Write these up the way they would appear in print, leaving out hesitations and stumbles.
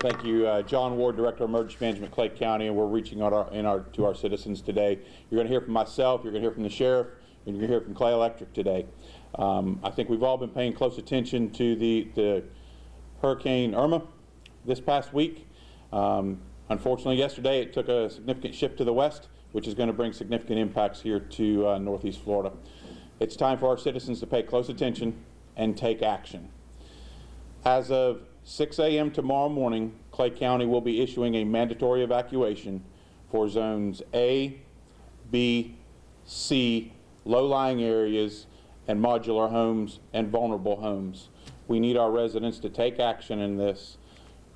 Thank you, John Ward, Director of Emergency Management, Clay County, and we're reaching out to our citizens today. You're going to hear from myself, you're going to hear from the sheriff, and you're going to hear from Clay Electric today. I think we've all been paying close attention to the Hurricane Irma this past week. Unfortunately, yesterday it took a significant shift to the west, which is going to bring significant impacts here to Northeast Florida. It's time for our citizens to pay close attention and take action. As of 6 a.m. tomorrow morning, Clay County will be issuing a mandatory evacuation for zones A, B, C, low-lying areas, and modular homes and vulnerable homes. We need our residents to take action in this.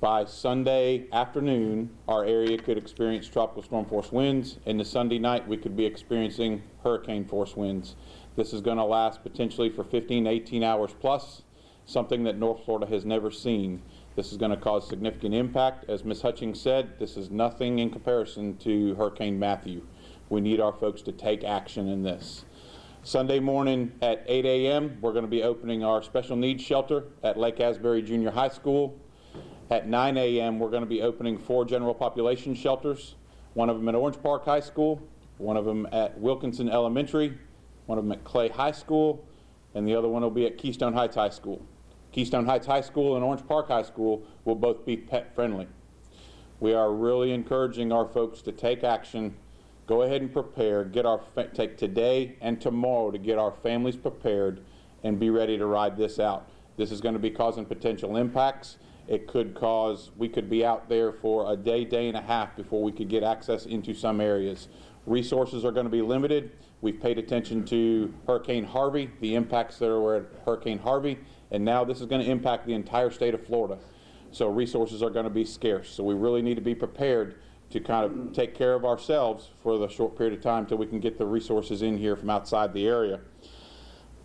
By Sunday afternoon, our area could experience tropical storm force winds, and the Sunday night we could be experiencing hurricane force winds. This is going to last potentially for 15 to 18 hours plus, something that North Florida has never seen. This is going to cause significant impact. As Ms. Hutchings said, this is nothing in comparison to Hurricane Matthew. We need our folks to take action in this. Sunday morning at 8 a.m., we're going to be opening our special needs shelter at Lake Asbury Junior High School. At 9 a.m., we're going to be opening 4 general population shelters, one of them at Orange Park High School, one of them at Wilkinson Elementary, one of them at Clay High School, and the other one will be at Keystone Heights High School. Keystone Heights High School and Orange Park High School will both be pet friendly. We are really encouraging our folks to take action. Go ahead and prepare. Take today and tomorrow to get our families prepared and be ready to ride this out. This is going to be causing potential impacts. It could cause, we could be out there for a day, day and a half before we could get access into some areas. Resources are going to be limited. We've paid attention to Hurricane Harvey, the impacts that were at Hurricane Harvey, and now this is going to impact the entire state of Florida. So resources are going to be scarce. So we really need to be prepared to kind of take care of ourselves for the short period of time until we can get the resources in here from outside the area.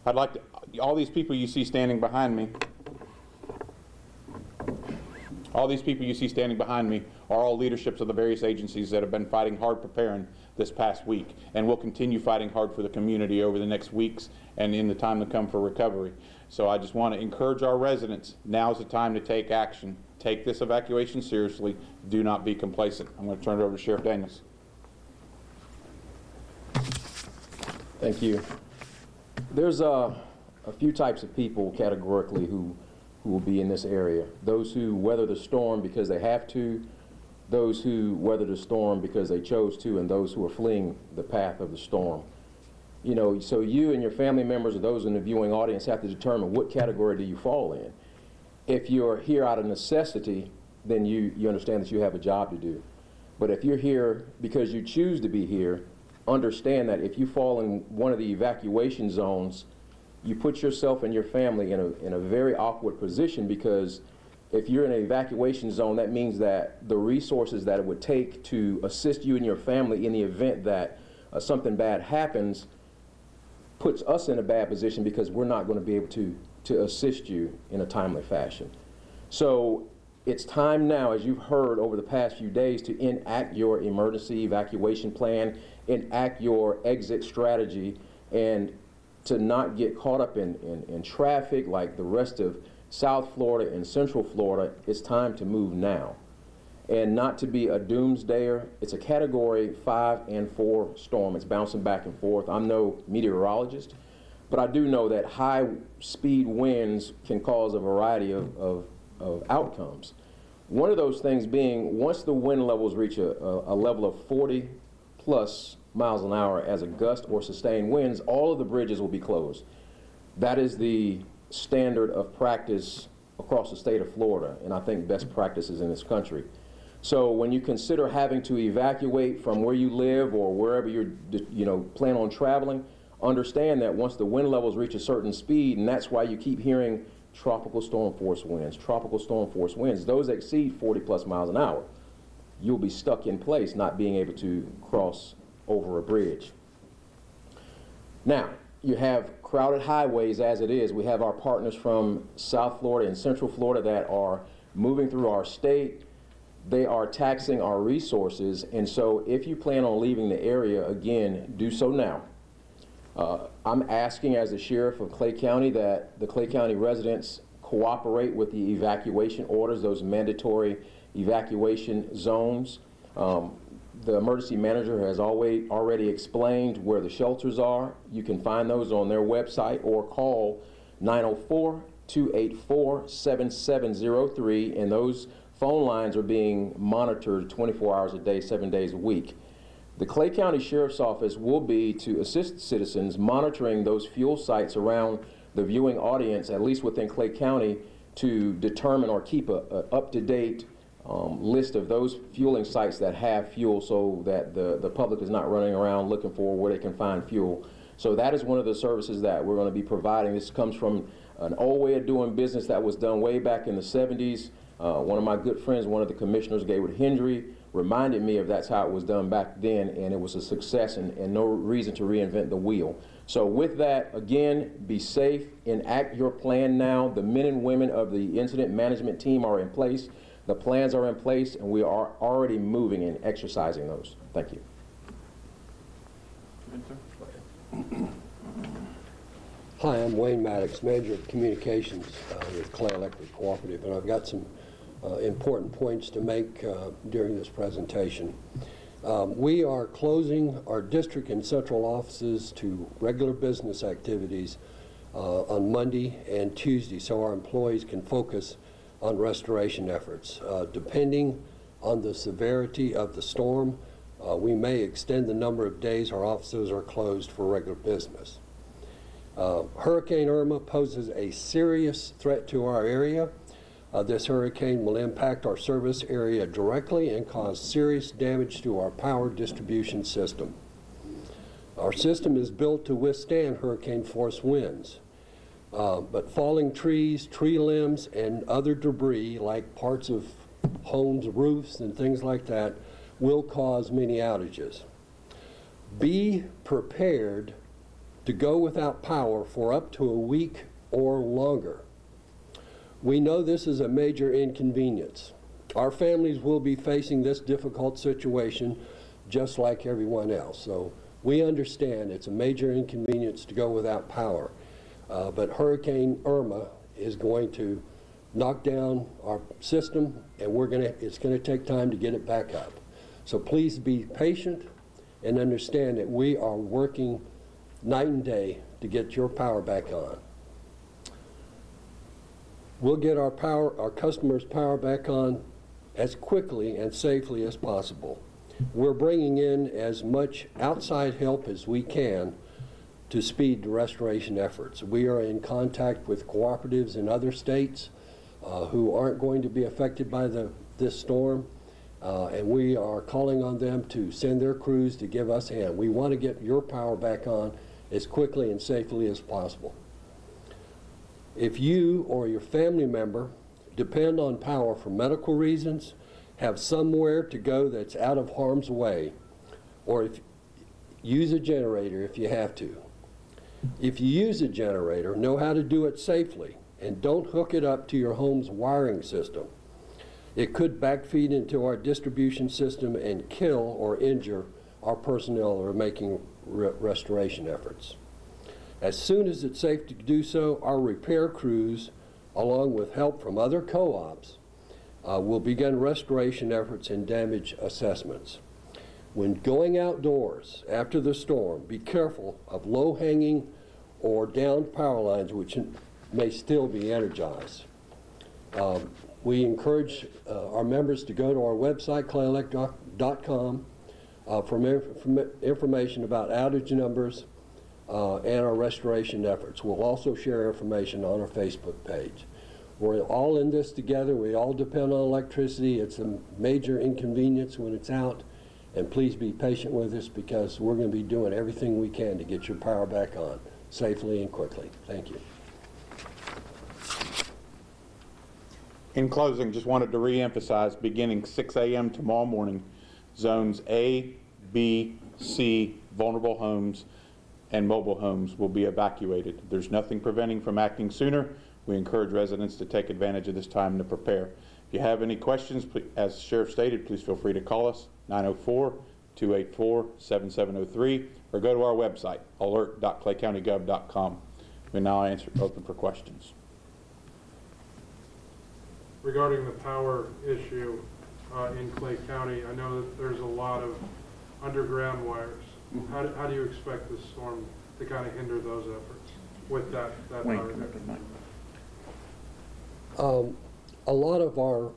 I'd like to, all these people you see standing behind me, are all leaderships of the various agencies that have been fighting hard preparing this past week and will continue fighting hard for the community over the next weeks and in the time to come for recovery. So I just want to encourage our residents, now's the time to take action. Take this evacuation seriously. Do not be complacent. I'm going to turn it over to Sheriff Daniels. Thank you. There's a few types of people categorically who will be in this area. Those who weather the storm because they have to, those who weather the storm because they chose to, and those who are fleeing the path of the storm. You know, so you and your family members or those in the viewing audience have to determine what category do you fall in. If you're here out of necessity, then you understand that you have a job to do. But if you're here because you choose to be here, understand that if you fall in one of the evacuation zones, you put yourself and your family in a very awkward position, because if you're in an evacuation zone, that means that the resources that it would take to assist you and your family in the event that something bad happens puts us in a bad position, because we're not going to be able to assist you in a timely fashion. So it's time now, as you've heard over the past few days, to enact your emergency evacuation plan, enact your exit strategy, and to not get caught up in traffic like the rest of South Florida and Central Florida. It's time to move now. And not to be a doomsdayer, it's a Category 5 and 4 storm. It's bouncing back and forth. I'm no meteorologist, but I do know that high speed winds can cause a variety of outcomes. One of those things being, once the wind levels reach a level of 40+ miles an hour as a gust or sustained winds, all of the bridges will be closed. That is the standard of practice across the state of Florida, and I think best practices in this country. So when you consider having to evacuate from where you live or wherever you're plan on traveling, understand that once the wind levels reach a certain speed, and that's why you keep hearing tropical storm force winds, those exceed 40+ miles an hour, you'll be stuck in place, not being able to cross over a bridge. Now, you have crowded highways as it is. We have our partners from South Florida and Central Florida that are moving through our state. They are taxing our resources, and so if you plan on leaving the area, again, do so now. I'm asking, as the sheriff of Clay County, that the Clay County residents cooperate with the evacuation orders, those mandatory evacuation zones. The emergency manager has already explained where the shelters are. You can find those on their website or call 904-284-7703, and those phone lines are being monitored 24 hours a day, 7 days a week. The Clay County Sheriff's Office will be to assist citizens monitoring those fuel sites around the viewing audience, at least within Clay County, to determine or keep a up-to-date list of those fueling sites that have fuel, so that the public is not running around looking for where they can find fuel. So that is one of the services that we're going to be providing. This comes from an old way of doing business that was done way back in the 70s. One of my good friends, one of the commissioners, Gabriel Hendry, reminded me of that's how it was done back then, and it was a success, and no reason to reinvent the wheel. So with that, again, be safe, enact your plan now. The men and women of the incident management team are in place. The plans are in place, and we are already moving and exercising those. Thank you. Hi, I'm Wayne Maddox, Manager of Communications with Clay Electric Cooperative, and I've got some important points to make during this presentation. We are closing our district and central offices to regular business activities on Monday and Tuesday, so our employees can focus on restoration efforts. Depending on the severity of the storm, we may extend the number of days our offices are closed for regular business. Hurricane Irma poses a serious threat to our area. This hurricane will impact our service area directly and cause serious damage to our power distribution system. Our system is built to withstand hurricane force winds. But falling trees, tree limbs, and other debris like parts of homes, roofs, and things like that will cause many outages. Be prepared to go without power for up to a week or longer. We know this is a major inconvenience. Our families will be facing this difficult situation just like everyone else. So we understand it's a major inconvenience to go without power. But Hurricane Irma is going to knock down our system, and it's going to take time to get it back up. So please be patient and understand that we are working night and day to get your power back on. We'll get our customers' power back on as quickly and safely as possible. We're bringing in as much outside help as we can to speed the restoration efforts. We are in contact with cooperatives in other states who aren't going to be affected by this storm, and we are calling on them to send their crews to give us a hand. We want to get your power back on as quickly and safely as possible. If you or your family member depend on power for medical reasons, have somewhere to go that's out of harm's way, or use a generator if you have to. If you use a generator, know how to do it safely, and don't hook it up to your home's wiring system. It could backfeed into our distribution system and kill or injure our personnel who are making restoration efforts. As soon as it's safe to do so, our repair crews, along with help from other co-ops, will begin restoration efforts and damage assessments. When going outdoors after the storm, be careful of low-hanging or downed power lines which may still be energized. We encourage our members to go to our website, clayelectric.com, for information about outage numbers and our restoration efforts. We'll also share information on our Facebook page. We're all in this together. We all depend on electricity. It's a major inconvenience when it's out. And please be patient with us, because we're going to be doing everything we can to get your power back on safely and quickly. Thank you. In closing, just wanted to re-emphasize, beginning 6 a.m. tomorrow morning, zones A, B, C, vulnerable homes, and mobile homes will be evacuated. There's nothing preventing from acting sooner. We encourage residents to take advantage of this time to prepare. If you have any questions, please, as the Sheriff stated, please feel free to call us, 904-284-7703, or go to our website, alert.claycountygov.com. We now open for questions. regarding the power issue in Clay County. I know that there's a lot of underground wires. How do you expect this storm to kind of hinder those efforts with that power? A lot of our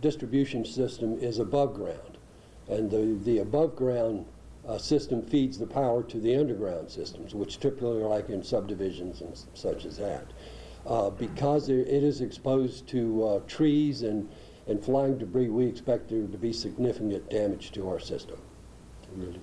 distribution system is above ground, and the above ground system feeds the power to the underground systems, which typically are like in subdivisions and such as that. Because it is exposed to trees and flying debris, we expect there to be significant damage to our system. Really.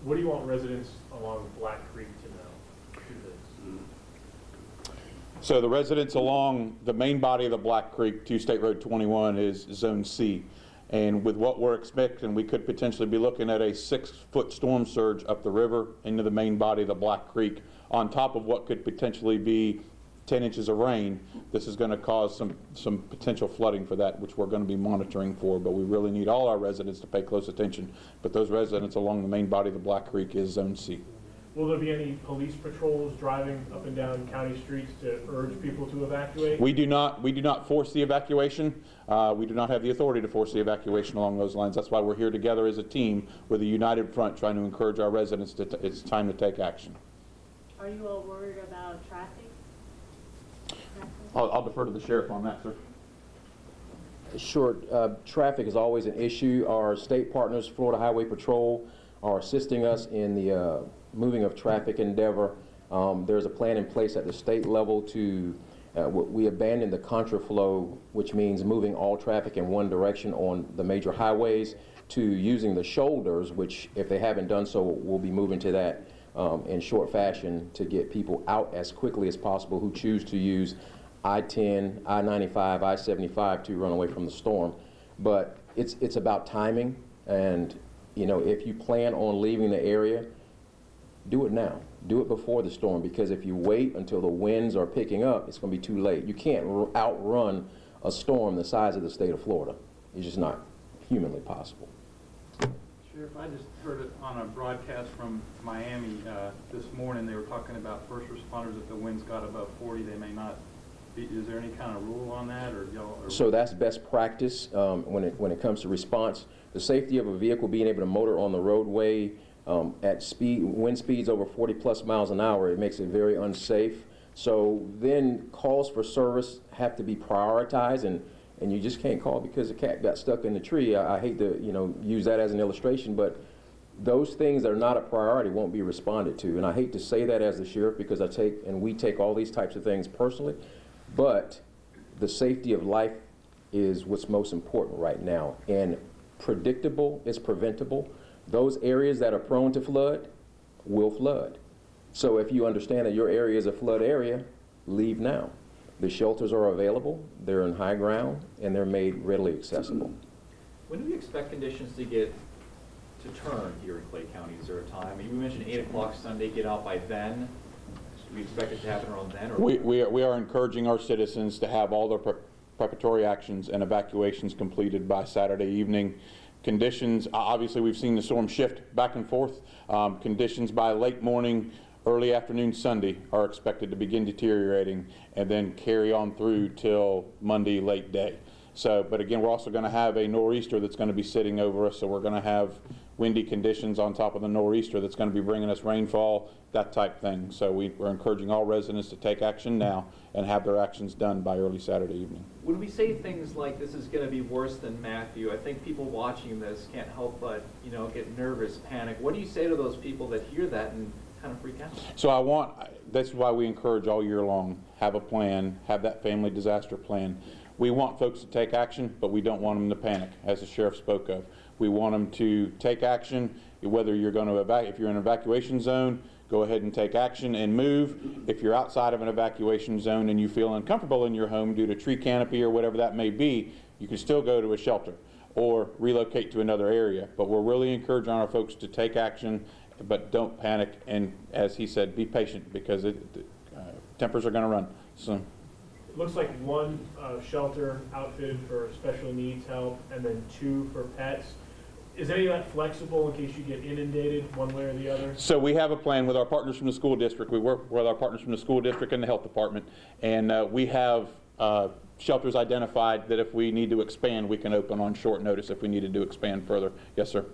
What do you want residents along Black Creek to know through this? So the residents along the main body of the Black Creek to State Road 21 is Zone C. And with what we're expecting, we could potentially be looking at a 6-foot storm surge up the river into the main body of the Black Creek, on top of what could potentially be 10 inches of rain. This is going to cause some potential flooding for that, which we're going to be monitoring for, but we really need all our residents to pay close attention. But those residents along the main body of the Black Creek is Zone C. Will there be any police patrols driving up and down county streets to urge people to evacuate? We do not force the evacuation. We do not have the authority to force the evacuation along those lines. That's why we're here together as a team with a united front, trying to encourage our residents that it's time to take action. Are you all worried about traffic? I'll defer to the sheriff on that, sir. Sure. Traffic is always an issue. Our state partners, Florida Highway Patrol, are assisting us in the moving of traffic endeavor. There's a plan in place at the state level to, we abandoned the contraflow, which means moving all traffic in one direction on the major highways, to using the shoulders, which if they haven't done so, we'll be moving to that in short fashion to get people out as quickly as possible who choose to use I-10, I-95, I-75 to run away from the storm. But it's about timing, and you know, if you plan on leaving the area, do it now. Do it before the storm, because if you wait until the winds are picking up, it's going to be too late. You can't outrun a storm the size of the state of Florida. It's just not humanly possible. Sheriff, I just heard it on a broadcast from Miami this morning. They were talking about first responders, if the winds got above 40, they may not be. Is there any kind of rule on that, or y'all? So that's best practice when it comes to response. The safety of a vehicle being able to motor on the roadway at wind speeds over 40+ miles an hour, it makes it very unsafe. So then calls for service have to be prioritized, and you just can't call because a cat got stuck in the tree. I hate to use that as an illustration, but those things that are not a priority won't be responded to. And I hate to say that as the sheriff, because we take all these types of things personally, but the safety of life is what's most important right now. And predictable is preventable. Those areas that are prone to flood will flood. So if you understand that your area is a flood area, leave now. The shelters are available, they're in high ground, and they're made readily accessible. When do we expect conditions to get to turn here in Clay County? Is there a time? You mentioned 8 o'clock Sunday, get out by then. Do we expect it to happen around then? Or We are encouraging our citizens to have all their preparatory actions and evacuations completed by Saturday evening. Conditions, obviously we've seen the storm shift back and forth. Conditions by late morning, early afternoon Sunday are expected to begin deteriorating and then carry on through till Monday late day. So, but again, we're also going to have a nor'easter that's going to be sitting over us, so we're going to have windy conditions on top of the nor'easter that's going to be bringing us rainfall, that type thing. So we're encouraging all residents to take action now and have their actions done by early Saturday evening. when we say things like this is going to be worse than Matthew, I think people watching this can't help but, get nervous, panic. What do you say to those people that hear that and kind of freak out? So that's why we encourage all year long, have a plan, have that family disaster plan. We want folks to take action, but we don't want them to panic, as the sheriff spoke of. We want them to take action, whether you're going to if you're in an evacuation zone, go ahead and take action and move. If you're outside of an evacuation zone and you feel uncomfortable in your home due to tree canopy or whatever that may be, you can still go to a shelter or relocate to another area. But we're really encouraging our folks to take action, but don't panic, and as he said, be patient, because tempers are going to run. So. It looks like one shelter outfitted for special needs help and then 2 for pets. Is any of that flexible in case you get inundated one way or the other? So we have a plan with our partners from the school district. We work with our partners from the school district and the health department, and we have shelters identified that if we need to expand, we can open on short notice if we needed to expand further. Yes, sir.